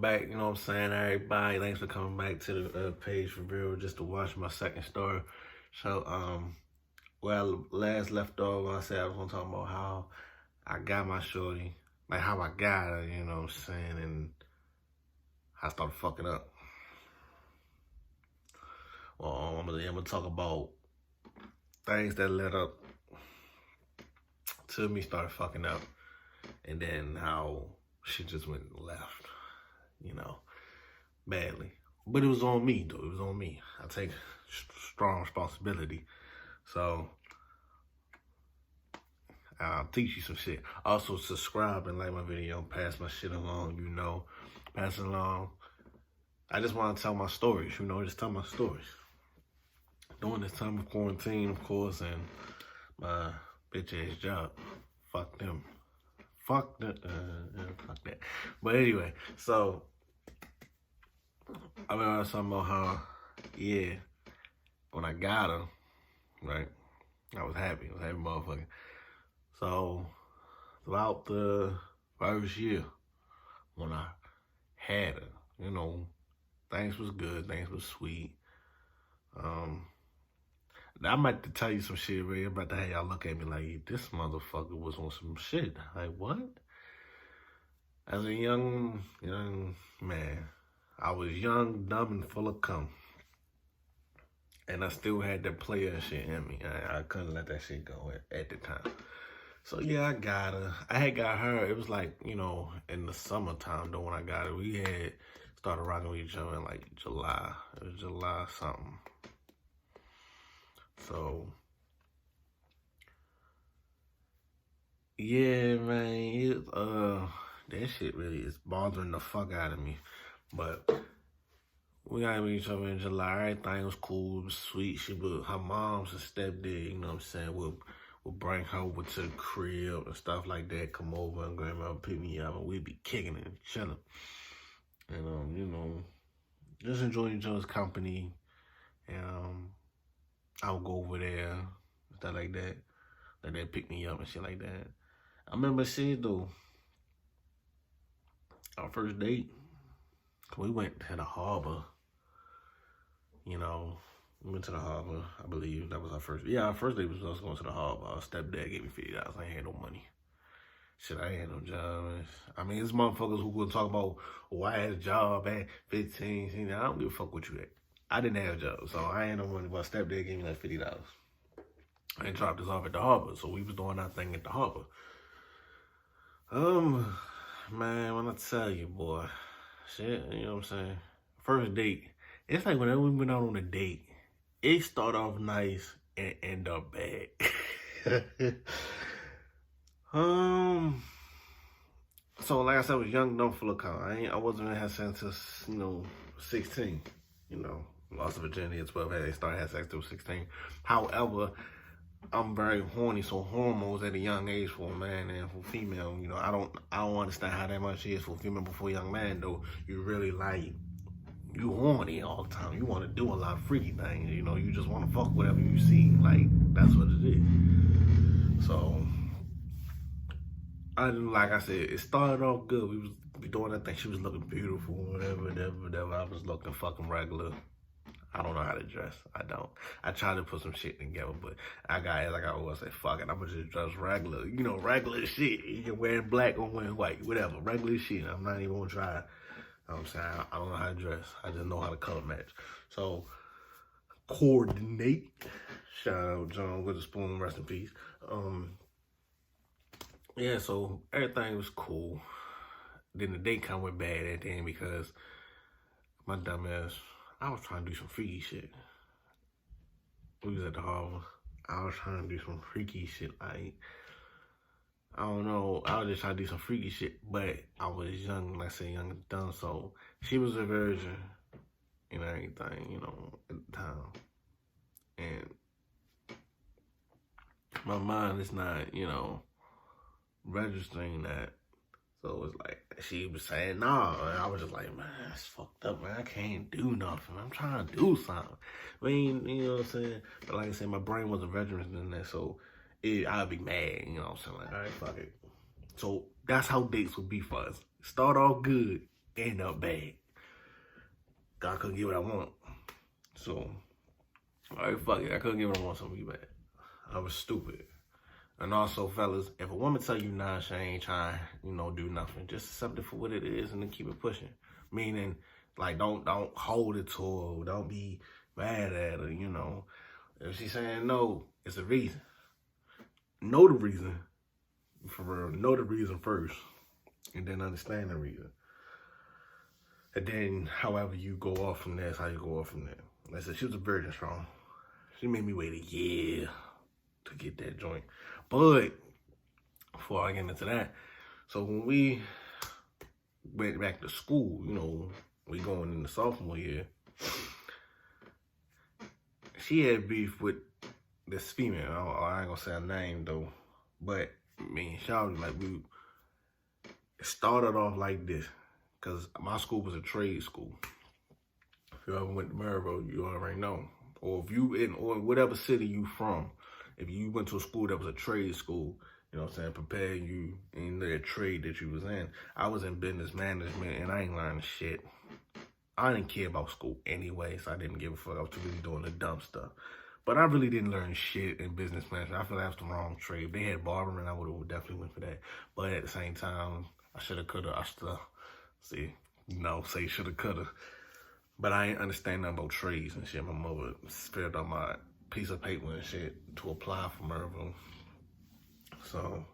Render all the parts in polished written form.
back, you know what I'm saying, everybody. Thanks for coming back to the page for real, just to watch my second story. So, where I last left off, I said I was gonna talk about how I got my shorty, like how I got her, you know what I'm saying, and I started fucking up. Well, I'm gonna talk about things that led up to me start fucking up, and then how she just went left, you know, badly. But it was on me, though. It was on me. I take strong responsibility. So, I'll teach you some shit. Also, subscribe and like my video. Pass my shit along, you know. Pass it along. I just want to tell my stories, you know. Just tell my stories. During this time of quarantine, of course, and my bitch-ass job. Fuck them. Fuck that. Fuck that. But anyway, so I remember something about how, yeah, when I got her, right, I was happy. I was happy motherfucker. So throughout the first year, when I had her, you know, things was good, things was sweet. Now, I'm about to tell you some shit, Ray. I'm about to have y'all look at me like, this motherfucker was on some shit. Like, what? As a young man, I was young, dumb, and full of cum. And I still had that player shit in me. I couldn't let that shit go at the time. So, yeah, I got her. I had got her. It was like, you know, in the summertime, though, when I got her. We had started rocking with each other in, like, July. It was July something. So, yeah, man, that shit really is bothering the fuck out of me. But we got with each other in July. Everything was cool, it was sweet. Her mom's and stepdad, you know what I'm saying, would bring her over to the crib and stuff like that, come over and grandma would pick me up and we'd be kicking and chilling. And, you know, just enjoying each other's company. And, I would go over there, stuff like that. Like they'd pick me up and shit like that. I remember shit though, our first date, we went to the harbor. You know, we went to the harbor, I believe. That was our first, our first date was us going to the harbor. Our stepdad gave me $50. I ain't had no money. Shit, I ain't had no job. I mean, it's motherfuckers who gonna talk about, I had a job at 15, 16. I don't give a fuck what you at. I didn't have a job, so I ain't no money, but stepdad gave me like $50. And dropped us off at the harbor, so we was doing our thing at the harbor. Man, when I tell you, boy, shit, you know what I'm saying? First date, it's like whenever we went out on a date, it start off nice and end up bad. So like I said, I was young, dumb, full of cum. I wasn't gonna have sex until, 16, lost virginity at 12, started having sex till 16. However, I'm very horny, so hormones at a young age for a man and for female, I don't understand how that much is for female, but for a young man though, you really you horny all the time. You want to do a lot of freaky things, you just want to fuck whatever you see, like, that's what it is. So, like I said, it started off good. We was doing that thing. She was looking beautiful, whatever. I was looking fucking regular. I don't know how to dress. I don't. I tried to put some shit together, but like I always say, fuck it, I'm gonna just dress regular. Regular shit. You can wear black or wear white, whatever. Regular shit. I'm not even gonna try. I'm saying, I don't know how to dress. I just know how to color match. So, coordinate. Shout out John Witherspoon, rest in peace. Yeah, so everything was cool. Then the date kind of went bad at the end because my dumb ass, I was trying to do some freaky shit. We was at the harbor. I was trying to do some freaky shit. I don't know. I was just trying to do some freaky shit, but I was young, like I said, young and dumb. So she was a virgin and everything, at the time. And my mind is not, registering that. So it's like, she was saying, nah. And I was just like, man, that's fucked up, man. I can't do nothing. I'm trying to do something. I mean, you know what I'm saying? But like I said, my brain wasn't registering in that, so I'd be mad, what I'm saying? Like, all right, fuck it. So that's how dates would be for us. Start off good, end up bad. God couldn't get what I want. So, alright, fuck it. I couldn't get what I want, so be bad. I was stupid. And also, fellas, if a woman tell you nah, she ain't trying, do nothing. Just accept it for what it is and then keep it pushing. Meaning, like, don't hold it to her. Don't be mad at her, If she's saying no, it's a reason. Know the reason. For real, know the reason first. And then understand the reason. And then, however you go off from there, is how you go off from there. Like I said, she was a virgin strong. She made me wait a year to get that joint. But, before I get into that, so when we went back to school, we going in the sophomore year, she had beef with this female. I ain't gonna say her name though, but me and Shoutout, like, we started off like this, cause my school was a trade school. If you ever went to Maryville, you already know. Or if you or whatever city you from, if you went to a school that was a trade school, preparing you in the trade that you was in. I was in business management and I ain't learning shit. I didn't care about school anyway, so I didn't give a fuck. I was too busy doing the dumb stuff. But I really didn't learn shit in business management. I feel like that's the wrong trade. If they had barbering, I would have definitely went for that. But at the same time, I shoulda, coulda, say shoulda, coulda. But I ain't understand nothing about trades and shit. My mother filled out my piece of paper and shit to apply for Maryville. So,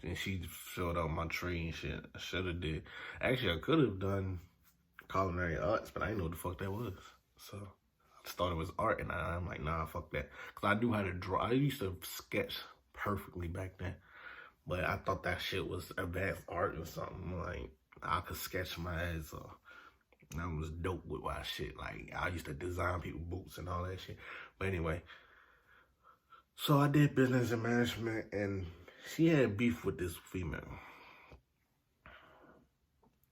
and she filled out my trade and shit. I shoulda did. Actually, I could have done culinary arts, but I didn't know what the fuck that was. So, I thought it was art, and I'm like, nah, fuck that. Because I knew how to draw. I used to sketch perfectly back then. But I thought that shit was advanced art or something. Like, I could sketch my ass off. And I was dope with my shit. Like, I used to design people boots and all that shit. But anyway. So I did business and management, and she had beef with this female.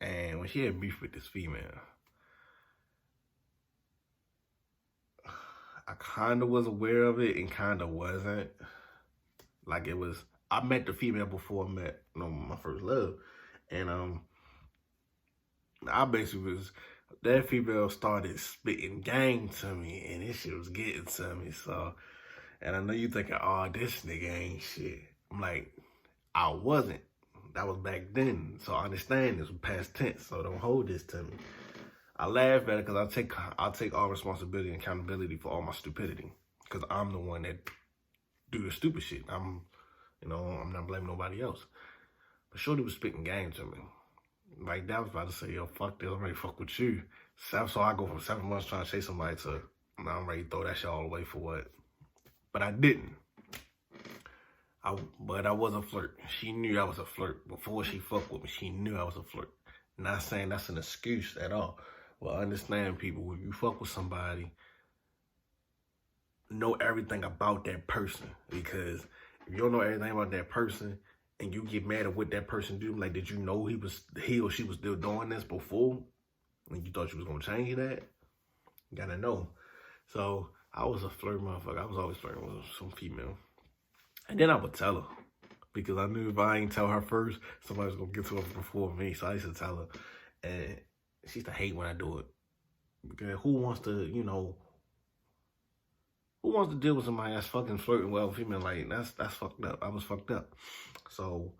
And when she had beef with this female, I kind of was aware of it and kind of wasn't. Like, it was, I met the female before I met my first love. And I basically was, that female started spitting game to me, and this shit was getting to me, so. And I know you thinking, oh, this nigga ain't shit. I'm like, I wasn't. That was back then. So I understand this was past tense, so don't hold this to me. I laugh at it because I'll take all responsibility and accountability for all my stupidity. Because I'm the one that do the stupid shit. I'm not blaming nobody else. But Shorty was spitting game to me. Like, that was about to say, yo, fuck this, I'm ready to fuck with you. So I go from 7 months trying to chase somebody to, now I'm ready to throw that shit all away for what? But I didn't. But I was a flirt. She knew I was a flirt. Before she fucked with me, she knew I was a flirt. Not saying that's an excuse at all. Well, I understand, people, when you fuck with somebody, know everything about that person. Because if you don't know everything about that person and you get mad at what that person do, like, did you know he or she was still doing this before? And you thought you was going to change that? You gotta know. So, I was a flirt motherfucker. I was always flirting with some female. And then I would tell her. Because I knew if I ain't tell her first, somebody was going to get to her before me. So I used to tell her. And she used to hate when I do it. Because who wants to deal with somebody that's fucking flirting with a female? Like, that's fucked up. I was fucked up. So,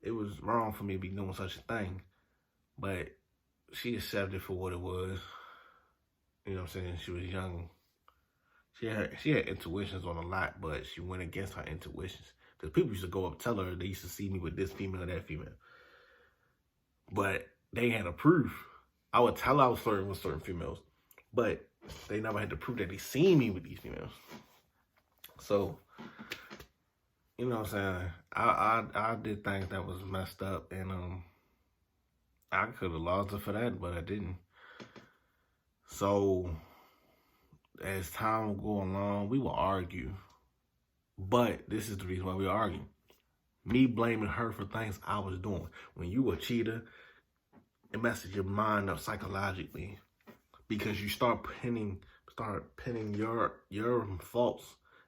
it was wrong for me to be doing such a thing. But she accepted it for what it was. You know what I'm saying? She was young. She had intuitions on a lot, but she went against her intuitions. Because people used to go up and tell her they used to see me with this female, that female. But they had a proof. I would tell her I was flirting with certain females, but they never had to prove that they seen me with these females. So, you know what I'm saying? I did things that was messed up, and I could have lost her for that, but I didn't. So, as time would go along, we would argue. But this is the reason why we argue. Me blaming her for things I was doing. When you a cheater, it messes your mind up psychologically. Because you start pinning your faults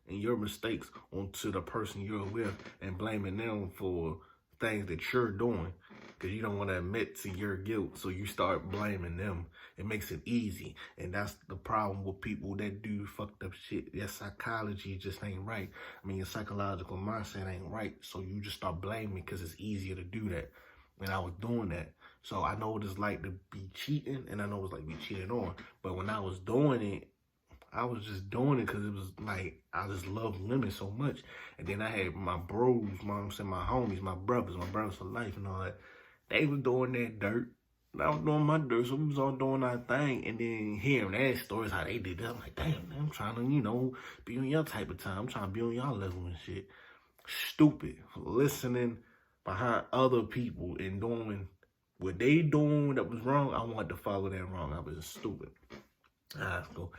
and your mistakes onto the person you're with and blaming them for things that you're doing. because you don't want to admit to your guilt, so you start blaming them. It makes it easy, and that's the problem with people that do fucked up shit. Your psychology just ain't right. I mean, your psychological mindset ain't right, so you just start blaming because it's easier to do that. And I was doing that. So I know what it's like to be cheating, and I know what it's like to be cheated on. But when I was doing it, I was just doing it because it was like, I just love women so much. And then I had my bros, my homies, my brothers for life and all that. They was doing that dirt. I was doing my dirt, so we was all doing our thing. And then hearing their stories, how they did that, I'm like, damn, man, I'm trying to, be on your type of time. I'm trying to be on y'all level and shit. Stupid. Listening behind other people and doing what they doing that was wrong, I wanted to follow that wrong. I was just stupid. That's cool.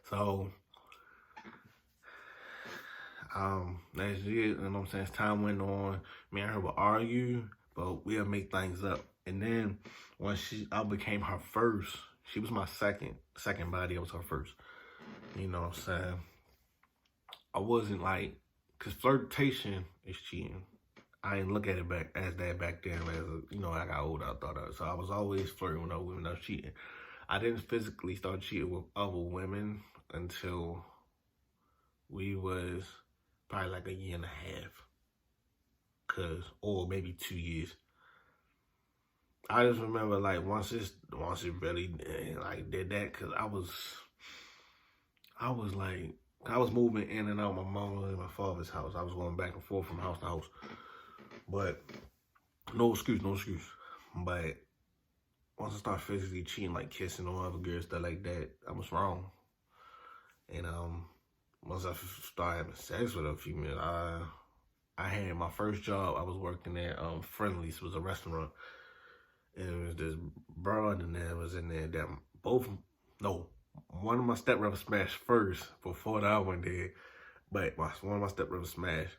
So, that's it. You know what I'm saying? As time went on, me and her would argue, but we'll make things up. And then when I became her first, she was my second body. I was her first. You know what I'm saying? I wasn't like, because flirtation is cheating. I didn't look at it as that back then. As I got older, I thought of it. So I was always flirting with other women. I was cheating. I didn't physically start cheating with other women until we was probably like a year and a half. Or maybe 2 years. I just remember like once it really like did that, because I was moving in and out of my mama and my father's house. I was going back and forth from house to house. But no excuse. But once I started physically cheating, like kissing on other girls, stuff like that, I was wrong. And once I started having sex with a female, I had my first job. I was working at Friendly's. It was a restaurant. And it was this broad and there was in there that one of my stepbrothers smashed first before that one did. But one of my stepbrothers smashed.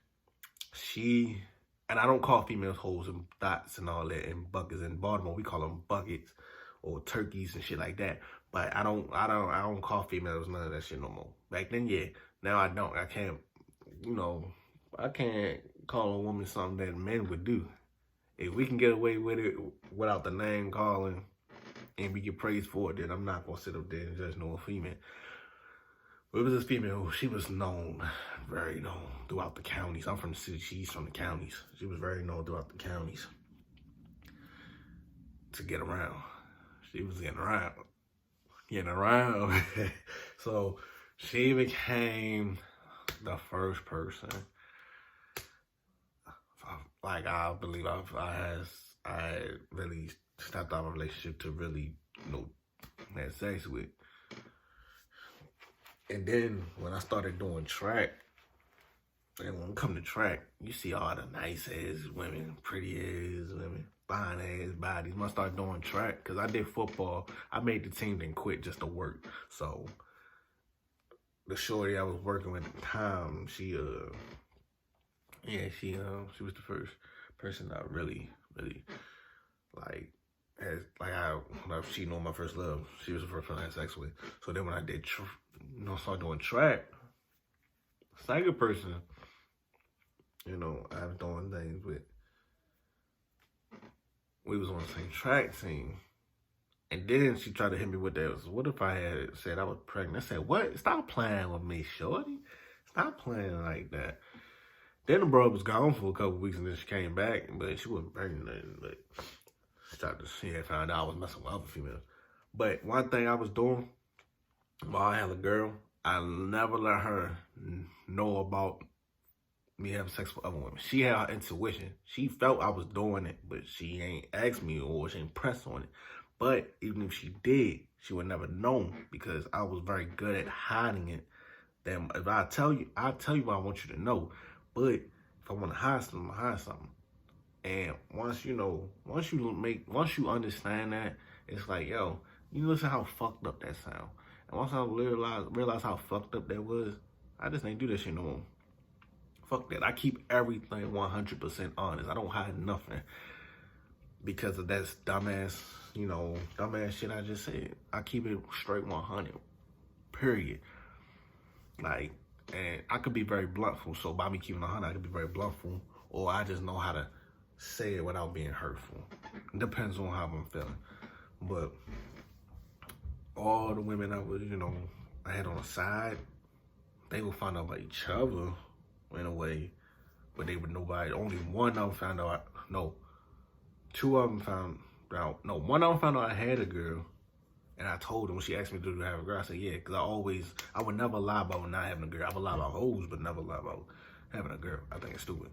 And I don't call females hoes and thoughts and all that and buckets. In Baltimore, we call them buckets or turkeys and shit like that. But I don't call females none of that shit no more. Back then, yeah. Now I don't. I can't, I can't call a woman something that men would do. If we can get away with it without the name calling and we get praised for it, then I'm not going to sit up there and judge no female. But it was this female, she was very known throughout the counties. I'm from the city, she's from the counties. She was very known throughout the counties to get around. She was getting around. So she became the first person. Like, I believe I really stepped out of a relationship to really, have sex with. And then when I started doing track, and when it come to track, you see all the nice ass women, pretty ass women, fine ass bodies. When I started doing track, because I did football, I made the team then quit just to work. So the shorty I was working with at the time, she was the first person I really like. When I was cheating on my first love, she was the first person I had sex with. So then when I did, started doing track, second person, I was doing things with. We was on the same track team. And then she tried to hit me with that. So what if I had said I was pregnant? I said, what? Stop playing with me, shorty. Stop playing like that. Then the bro was gone for a couple weeks and then she came back, but she wasn't pregnant. But she had found out I was messing with other females. But one thing I was doing while I had a girl, I never let her know about me having sex with other women. She had her intuition. She felt I was doing it, but she ain't asked me or she ain't pressed on it. But even if she did, she would never know because I was very good at hiding it. Then if I tell you, I'll tell you what I want you to know. But if I want to hide something, I hide something. And once you understand that, it's like, yo, you listen how fucked up that sound. And once I realized how fucked up that was, I just ain't do that shit no more. Fuck that. I keep everything 100% honest. I don't hide nothing because of that dumbass shit I just said. I keep it straight 100. Period. Like, and I could be very bluntful. So by me keeping 100, I could be very bluntful. Or I just know how to say it without being hurtful. It depends on how I'm feeling. But all the women I had on the side, they would find out about each other in a way, but they would nobody. Only one of them found out. No, two of them found out. No, one of them found out I had a girl, and I told her when she asked me, "Do you have a girl?" I said, "Yeah," because I would never lie about not having a girl. I would lie about hoes, but never lie about having a girl. I think it's stupid.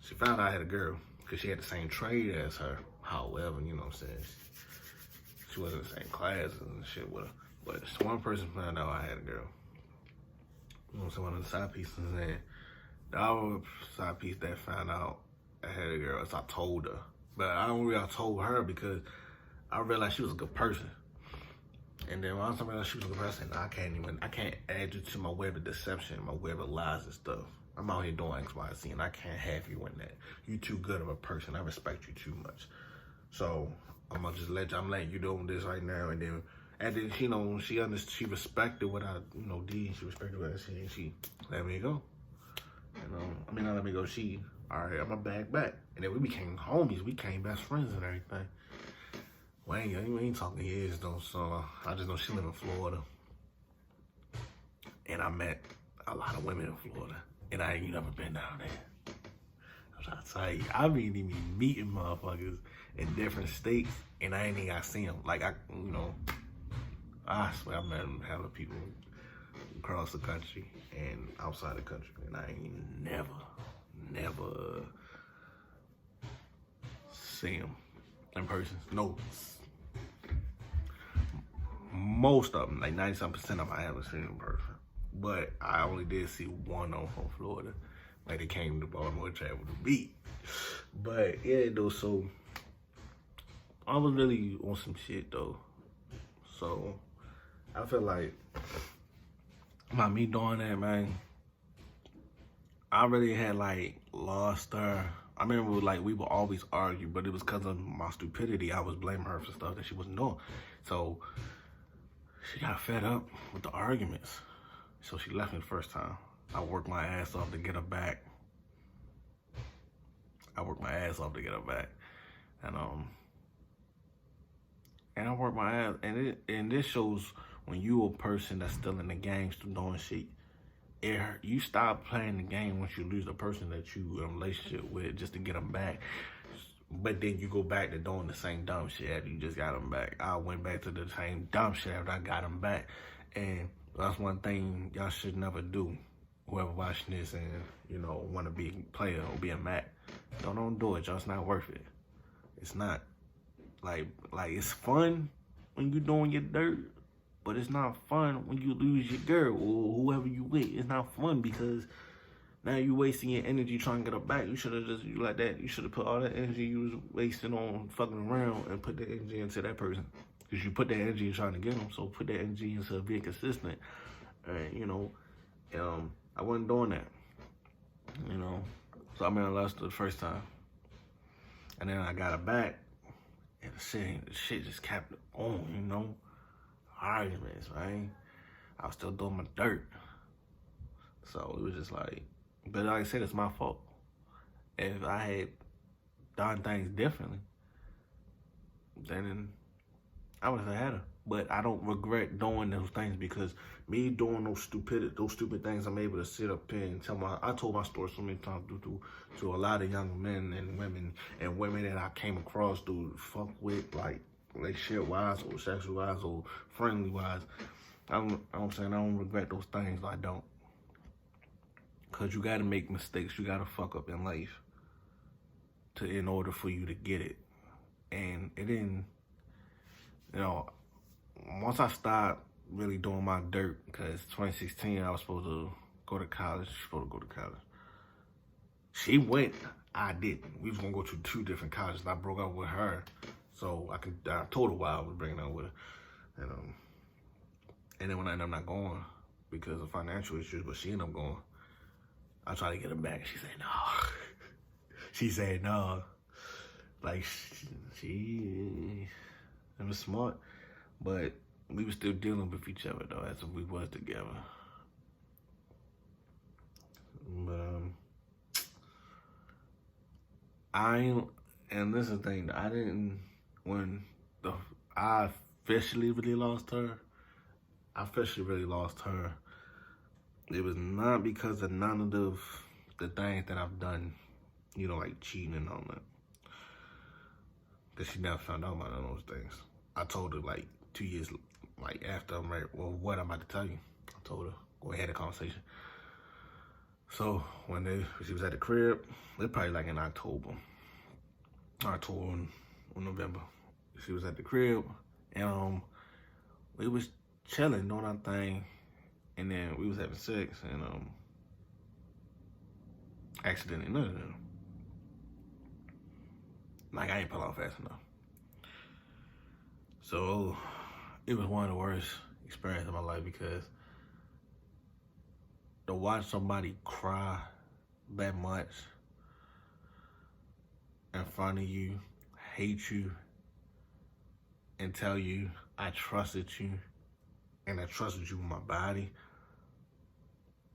She found out I had a girl because she had the same trade as her. However, you know what I'm saying? She wasn't in the same class and shit with her. But one person found out I had a girl. You know, so one of the side pieces, and the other side piece that found out I had a girl, so I told her. But I don't really told her because I realized she was a good person. And then when I realized she was a good person, I can't add you to my web of deception, my web of lies and stuff. I'm out here doing X, Y, Z, and I can't have you in that. You too good of a person. I respect you too much. So I'm gonna just I'm letting you know this right now, and then she respected what I did. She respected what I said, and she let me go. Not let me go. She, all right, I'm a back, and then we became homies. We became best friends and everything. We ain't talking years though, so I just know she live in Florida, and I met a lot of women in Florida, and I ain't never been down there. I'm trying to tell you, I been even meeting motherfuckers in different states, and I ain't even got to see them. Like I swear I met hella people across the country and outside the country, and I ain't never see them in person. No, most of them, like 97% of them, I haven't seen in person. But I only did see one of them from Florida. Like they came to Baltimore to travel to beat. But yeah, though, so I was really on some shit though. So I feel like by me doing that, man, I really had lost her. I remember we would always argue, but it was because of my stupidity. I was blaming her for stuff that she wasn't doing. So she got fed up with the arguments. So she left me the first time. I worked my ass off to get her back. And I worked my ass, and this shows when you a person that's still in the game, still doing shit. You stop playing the game once you lose the person that you in a relationship with just to get them back. But then you go back to doing the same dumb shit after you just got them back. I went back to the same dumb shit after I got them back. And that's one thing y'all should never do. Whoever watching this and, want to be a player or be a Mac, don't do it, y'all. It's not worth it. It's not. Like it's fun when you doing your dirt, but it's not fun when you lose your girl or whoever you with. It's not fun because now you wasting your energy trying to get her back. You should have you should have put all that energy you was wasting on fucking around and put that energy into that person. Because you put that energy in trying to get them, so put that energy into being consistent. And, I wasn't doing that. So I lost her the first time. And then I got her back. And the shit just kept on, arguments, right? I was still doing my dirt. So it was just but like I said, it's my fault. If I had done things differently, then I would have had her. But I don't regret doing those things because me doing those stupid things, I'm able to sit up here and I told my story so many times to a lot of young men and women that I came across to fuck with, relationship wise or sexual wise or friendly wise. I'm saying I don't regret those things. I don't. Cause you gotta make mistakes. You gotta fuck up in life in order for you to get it. And it didn't, once I stopped really doing my dirt, because 2016 I was supposed to go to college. She went, I didn't. We was gonna go to 2 different colleges, and I broke up with her. So I told her why I was bringing her with her. And then when I ended up not going because of financial issues, but she ended up going, I tried to get her back. She said no. She said no. She was smart, but we were still dealing with each other though, as if we was together. But I ain't, and this is the thing, I didn't, when the, I officially really lost her, I officially really lost her. It was not because of none of the things that I've done, you know, like cheating and all that. Because she never found out about none of those things. I told her like 2 years, like after I'm right, well, what I'm about to tell you. I told her, go ahead, a conversation. So when she was at the crib, it probably like in October or November. She was at the crib and we was chilling, doing our thing, and then we was having sex and accidentally nutted her. Like I ain't pull off fast enough. So it was one of the worst experiences of my life because to watch somebody cry that much in front of you, hate you, and tell you I trusted you and I trusted you with my body.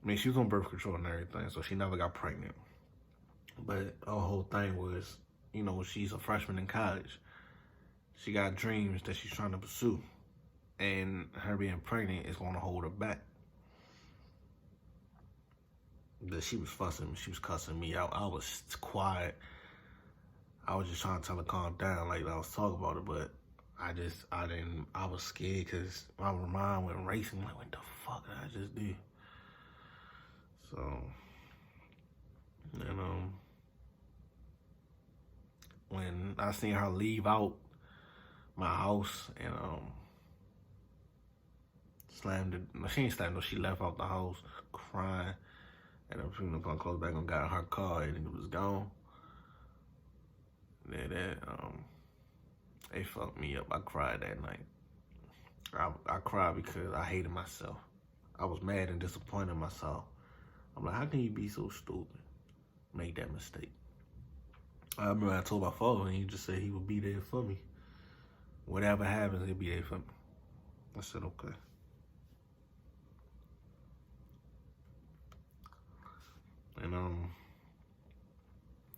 I mean, she was on birth control and everything, so she never got pregnant. But her whole thing was, you know, she's a freshman in college. She got dreams that she's trying to pursue. And her being pregnant is going to hold her back. That she was fussing me, she was cussing me out. I was quiet. I was just trying to tell her to calm down, like I was talking about it, but I was scared because my mind went racing, like, what the fuck did I just do? So, and when I seen her leave out my house and she ain't slammed, no, she left out the house crying, and I'm pretty gonna close back and got her car and it was gone. They fucked me up. I cried that night. I cried because I hated myself. I was mad and disappointed in myself. I'm like, how can you be so stupid? Make that mistake. I remember I told my father and he just said he would be there for me. Whatever happens, he'll be there for me. I said, okay. And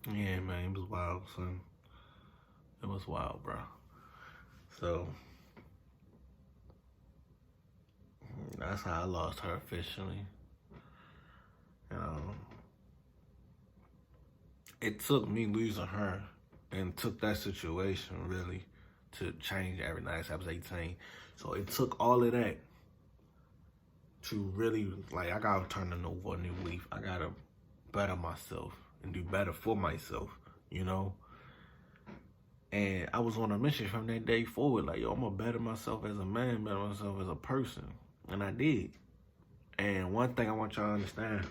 yeah, man, it was wild, son. It was wild, bro. So that's how I lost her officially. It took me losing her and took that situation really to change everything. I was 18. So it took all of that to really, like, I gotta turn a new leaf. I gotta better myself and do better for myself, you know? And I was on a mission from that day forward, like, yo, I'm gonna better myself as a man, better myself as a person. And I did. And one thing I want y'all to understand,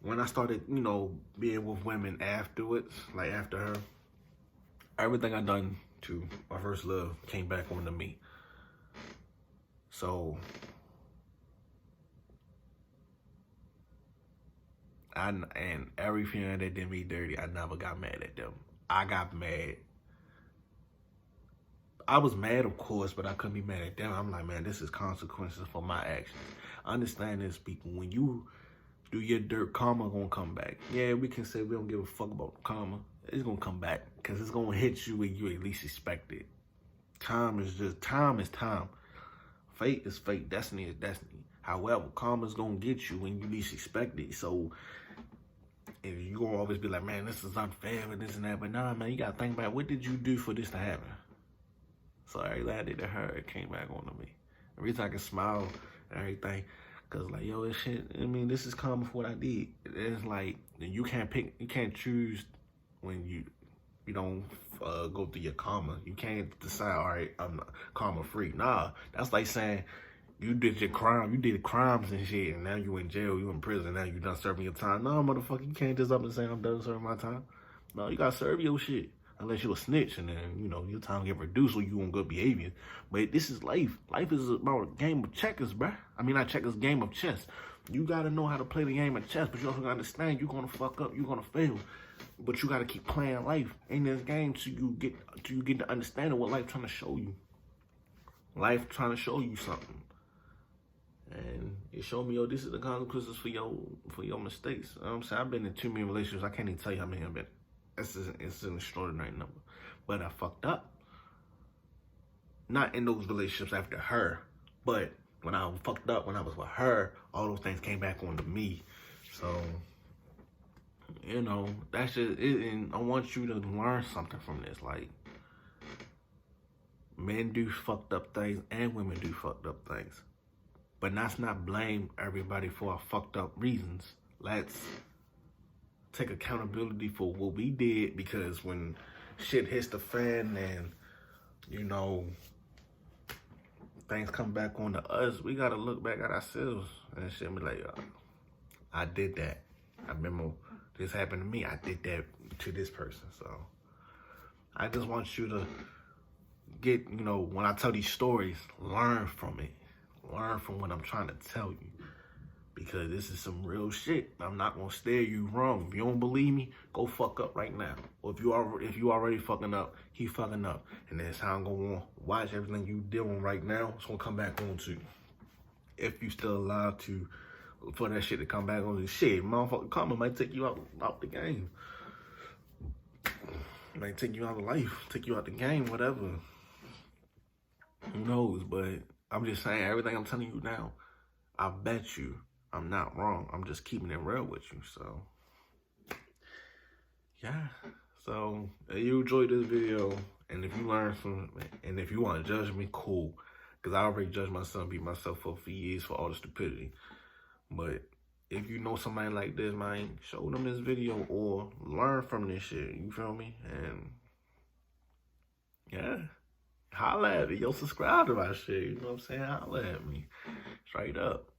when I started, you know, being with women afterwards, like after her, everything I done to my first love came back onto me. So, and every female that did me dirty, I never got mad at them. I got mad. I was mad, of course, but I couldn't be mad at them. I'm like, man, this is consequences for my actions. I understand this, people. When you do your dirt, karma gonna come back. Yeah, we can say we don't give a fuck about karma. It's gonna come back because it's gonna hit you when you at least expect it. Time is time. Fate is fate. Destiny is destiny. However, karma's gonna get you when you least expect it. So, and you gonna always be like, man, this is unfair and this and that. But nah, man, you gotta think about what did you do for this to happen? So everything I did to her, it came back onto me. The reason I can smile and everything, cause like, yo, this shit, I mean, this is karma for what I did. It's like, you can't choose when you don't go through your karma. You can't decide, all right, I'm karma free. Nah, that's like saying you did your crime, you did crimes and shit, and now you in jail, you in prison, now you done serving your time. No, motherfucker, you can't just up and say I'm done serving my time. No, you gotta serve your shit. Unless you a snitch and then, you know, your time get reduced or you on good behavior. But this is life. Life is about a game of checkers, bruh. I mean, not checkers, game of chess. You gotta know how to play the game of chess, but you also gotta understand you're gonna fuck up, you're gonna fail. But you gotta keep playing life in this game till you get to understanding what life trying to show you. Life trying to show you something. And it showed me, yo, this is the consequences for your mistakes. You know what I'm saying? I've been in too many relationships. I can't even tell you how many I've been. It's an extraordinary number. But I fucked up. Not in those relationships after her, but when I fucked up, when I was with her, all those things came back onto me. So, you know, that's just it. And I want you to learn something from this. Like, men do fucked up things and women do fucked up things. But let's not blame everybody for our fucked up reasons. Let's take accountability for what we did, because when shit hits the fan and, you know, things come back onto us, we gotta look back at ourselves and shit and be like, I did that. I remember this happened to me. I did that to this person. So I just want you to get, you know, when I tell these stories, learn from it. Learn from what I'm trying to tell you. Because this is some real shit. I'm not gonna steer you wrong. If you don't believe me, go fuck up right now. Or if you already fucking up, keep fucking up. And then it's how I'm gonna watch everything you doing right now. It's gonna come back on to you. If you still alive to for that shit to come back on, shit, motherfucker, karma might take you out the game. Might take you out of life, take you out the game, whatever. Who knows? But I'm just saying, everything I'm telling you now, I bet you I'm not wrong. I'm just keeping it real with you. So, yeah. So, if you enjoyed this video, and if you learned from it, and if you want to judge me, cool. Because I already judged myself, beat myself up for years for all the stupidity. But if you know somebody like this, man, show them this video or learn from this shit. You feel me? And, yeah. Holla at me. Yo, subscribe to my shit. You know what I'm saying? Holla at me. Straight up.